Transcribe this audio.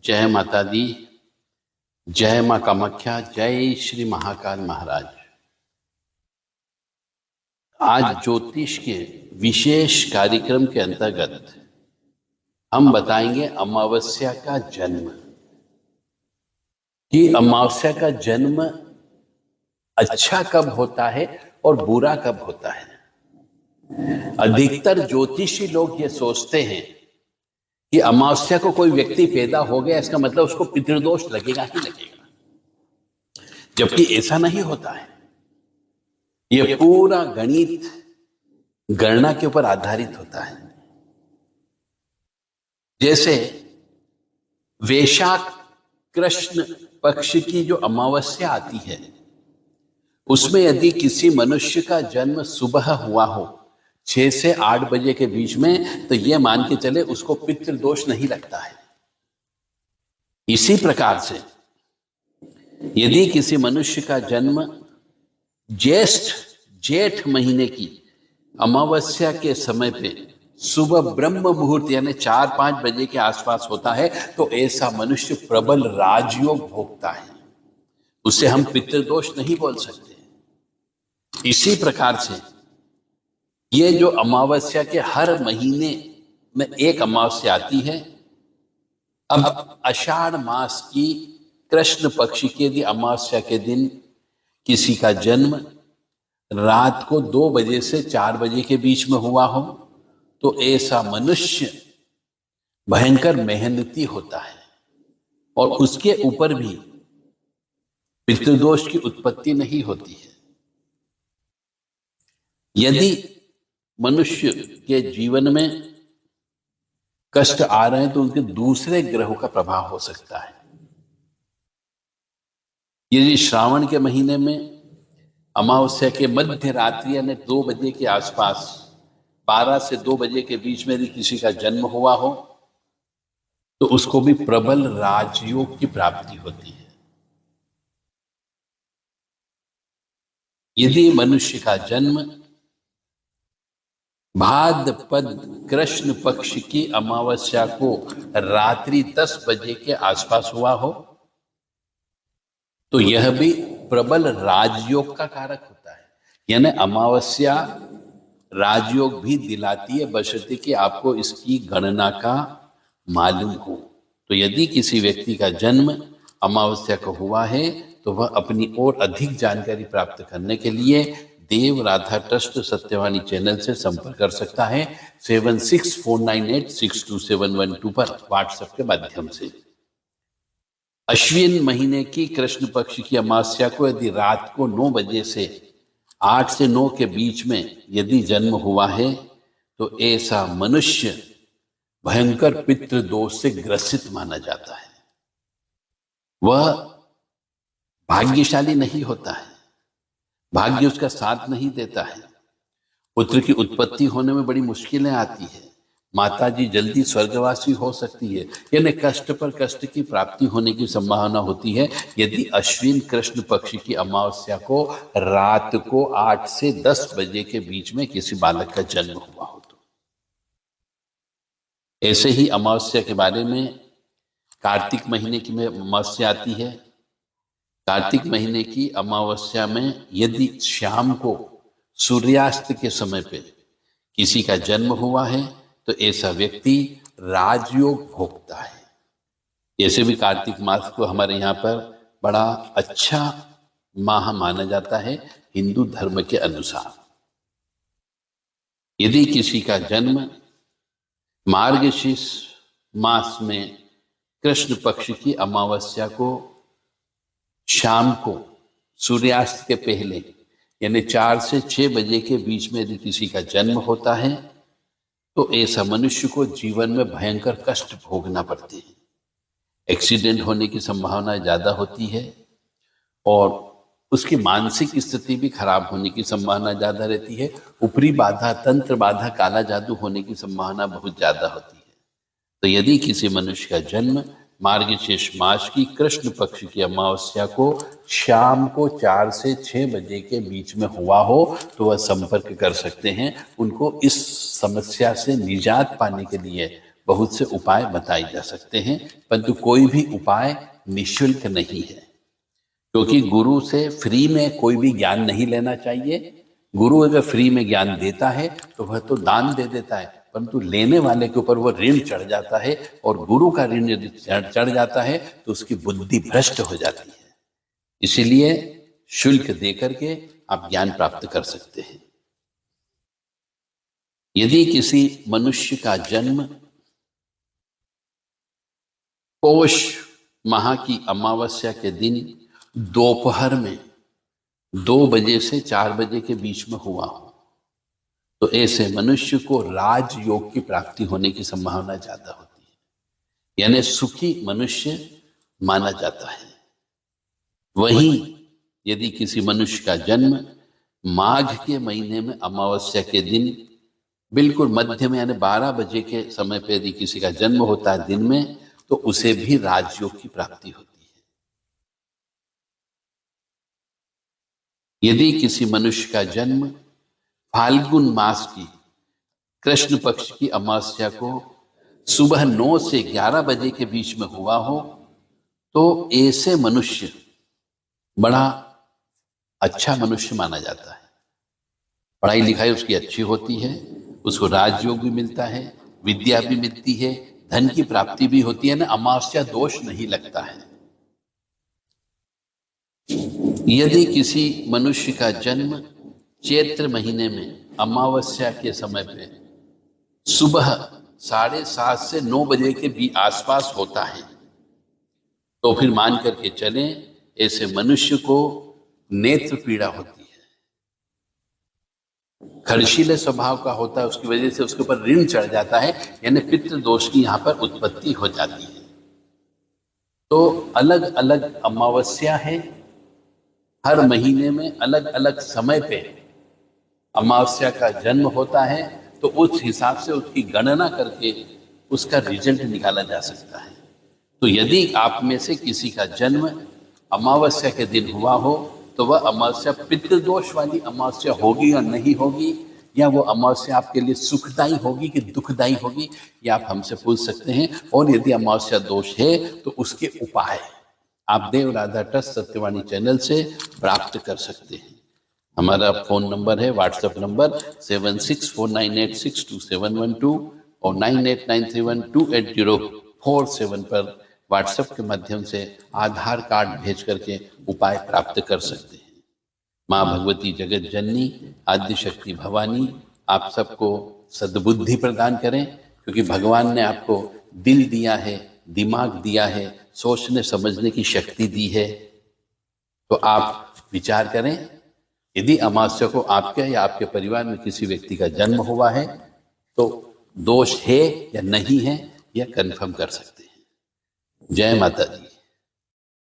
जय माता दी, जय माँ कामाख्या, जय श्री महाकाल महाराज। आज ज्योतिष के विशेष कार्यक्रम के अंतर्गत हम बताएंगे अमावस्या का जन्म। कि अमावस्या का जन्म अच्छा कब होता है और बुरा कब होता है। अधिकतर ज्योतिषी लोग ये सोचते हैं कि अमावस्या को कोई व्यक्ति पैदा हो गया, इसका मतलब उसको पितृदोष लगेगा ही लगेगा, जबकि ऐसा नहीं होता है। यह पूरा गणित गणना के ऊपर आधारित होता है। जैसे वैशाख कृष्ण पक्ष की जो अमावस्या आती है, उसमें यदि किसी मनुष्य का जन्म सुबह हुआ हो 6 से 8 बजे के बीच में, तो यह मान के चले उसको पितृदोष नहीं लगता है। इसी प्रकार से यदि किसी मनुष्य का जन्म जेठ महीने की अमावस्या के समय पे सुबह ब्रह्म मुहूर्त यानी 4-5 बजे के आसपास होता है, तो ऐसा मनुष्य प्रबल राजयोग भोगता है। उसे हम पितृदोष नहीं बोल सकते। इसी प्रकार से ये जो अमावस्या के हर महीने में एक अमावस्या आती है। अब आषाढ़ मास की कृष्ण पक्ष के यदि अमावस्या के दिन किसी का जन्म रात को 2 बजे से 4 बजे के बीच में हुआ हो, तो ऐसा मनुष्य भयंकर मेहनती होता है और उसके ऊपर भी पितृदोष की उत्पत्ति नहीं होती है। यदि मनुष्य के जीवन में कष्ट आ रहे हैं, तो उनके दूसरे ग्रहों का प्रभाव हो सकता है। यदि श्रावण के महीने में अमावस्या के मध्य रात्रि यानी 2 बजे के आसपास 12 से 2 बजे के बीच में यदि किसी का जन्म हुआ हो, तो उसको भी प्रबल राजयोग की प्राप्ति होती है। यदि मनुष्य का जन्म भाद्रपद कृष्ण पक्ष की अमावस्या को रात्रि 10 बजे के आसपास हुआ हो, तो यह भी प्रबल राजयोग का कारक होता है। यानी अमावस्या राजयोग भी दिलाती है, बशर्ते कि आपको इसकी गणना का मालूम हो। तो यदि किसी व्यक्ति का जन्म अमावस्या को हुआ है, तो वह अपनी और अधिक जानकारी प्राप्त करने के लिए देव राधा ट्रस्ट सत्यवाणी चैनल से संपर्क कर सकता है 7649862712 पर व्हाट्सएप के माध्यम से। अश्विन महीने की कृष्ण पक्ष की अमावस्या को यदि रात को 9 बजे से 8 से 9 के बीच में यदि जन्म हुआ है, तो ऐसा मनुष्य भयंकर पितृदोष से ग्रसित माना जाता है। वह भाग्यशाली नहीं होता है, भाग्य उसका साथ नहीं देता है। पुत्र की उत्पत्ति होने में बड़ी मुश्किलें आती है। माताजी जल्दी स्वर्गवासी हो सकती है, यानी कष्ट पर कष्ट की प्राप्ति होने की संभावना होती है यदि अश्विन कृष्ण पक्ष की अमावस्या को रात को 8 से 10 बजे के बीच में किसी बालक का जन्म हुआ हो। तो ऐसे ही अमावस्या के बारे में कार्तिक महीने की में अमावस्या आती है। कार्तिक महीने की अमावस्या में यदि शाम को सूर्यास्त के समय पे किसी का जन्म हुआ है, तो ऐसा व्यक्ति राजयोग भोगता है। ऐसे भी कार्तिक मास को हमारे यहाँ पर बड़ा अच्छा माह माना जाता है हिंदू धर्म के अनुसार। यदि किसी का जन्म मार्गशीर्ष मास में कृष्ण पक्ष की अमावस्या को शाम को सूर्यास्त के पहले यानी 4 से 6 बजे के बीच में यदि किसी का जन्म होता है, तो ऐसा मनुष्य को जीवन में भयंकर कष्ट भोगना पड़ते हैं। एक्सीडेंट होने की संभावना ज्यादा होती है और उसकी मानसिक स्थिति भी खराब होने की संभावना ज्यादा रहती है। ऊपरी बाधा, तंत्र बाधा, काला जादू होने की संभावना बहुत ज्यादा होती है। तो यदि किसी मनुष्य का जन्म मार्गशीर्ष मास की कृष्ण पक्ष की अमावस्या को शाम को 4 से 6 बजे के बीच में हुआ हो, तो वह संपर्क कर सकते हैं। उनको इस समस्या से निजात पाने के लिए बहुत से उपाय बताए जा सकते हैं, परंतु कोई भी उपाय निःशुल्क नहीं है, क्योंकि गुरु से फ्री में कोई भी ज्ञान नहीं लेना चाहिए। गुरु अगर फ्री में ज्ञान देता है तो वह तो दान दे देता है, परंतु लेने वाले के ऊपर वह ऋण चढ़ जाता है, और गुरु का ऋण यदि चढ़ जाता है तो उसकी बुद्धि भ्रष्ट हो जाती है। इसीलिए शुल्क देकर के आप ज्ञान प्राप्त कर सकते हैं। यदि किसी मनुष्य का जन्म पौष माह की अमावस्या के दिन दोपहर में 2 बजे से 4 बजे के बीच में हुआ हो, तो ऐसे मनुष्य को राजयोग की प्राप्ति होने की संभावना ज्यादा होती है, यानी सुखी मनुष्य माना जाता है। वहीं यदि किसी मनुष्य का जन्म माघ के महीने में अमावस्या के दिन बिल्कुल मध्य में, यानी 12 बजे के समय पे यदि किसी का जन्म होता है दिन में, तो उसे भी राजयोग की प्राप्ति होती है। यदि किसी मनुष्य का जन्म फाल्गुन मास की कृष्ण पक्ष की अमावस्या को सुबह 9 से 11 बजे के बीच में हुआ हो, तो ऐसे मनुष्य बड़ा अच्छा मनुष्य माना जाता है। पढ़ाई लिखाई उसकी अच्छी होती है, उसको राजयोग भी मिलता है, विद्या भी मिलती है, धन की प्राप्ति भी होती है, ना अमावस्या दोष नहीं लगता है। यदि किसी मनुष्य का जन्म चैत्र महीने में अमावस्या के समय पे सुबह 7:30 से 9 बजे के भी आसपास होता है, तो फिर मान करके चलें ऐसे मनुष्य को नेत्र पीड़ा होती है, खर्शीले स्वभाव का होता है, उसकी वजह से उसके ऊपर ऋण चढ़ जाता है, यानी पितृ दोष की यहाँ पर उत्पत्ति हो जाती है। तो अलग अलग अमावस्या है, हर महीने में अलग अलग समय पे अमावस्या का जन्म होता है, तो उस हिसाब से उसकी गणना करके उसका रिजल्ट निकाला जा सकता है। तो यदि आप में से किसी का जन्म अमावस्या के दिन हुआ हो, तो वह अमावस्या पितृदोष वाली अमावस्या होगी या नहीं होगी, या वो अमावस्या आपके लिए सुखदायी होगी कि दुखदायी होगी, ये आप हमसे पूछ सकते हैं। और यदि अमावस्या दोष है तो उसके उपाय आप देव राधा ट्रस्ट सत्यवाणी चैनल से प्राप्त कर सकते हैं। हमारा फोन नंबर है, व्हाट्सएप नंबर 7649862712 और 9893128047 पर व्हाट्सएप के माध्यम से आधार कार्ड भेज करके उपाय प्राप्त कर सकते हैं। माँ भगवती जगत जननी आदि शक्ति भवानी आप सबको सद्बुद्धि प्रदान करें, क्योंकि भगवान ने आपको दिल दिया है, दिमाग दिया है, सोचने समझने की शक्ति दी है। तो आप विचार करें, यदि अमावस्या को आपके या आपके परिवार में किसी व्यक्ति का जन्म हुआ है तो दोष है या नहीं है, यह कंफर्म कर सकते हैं। जय माता दी।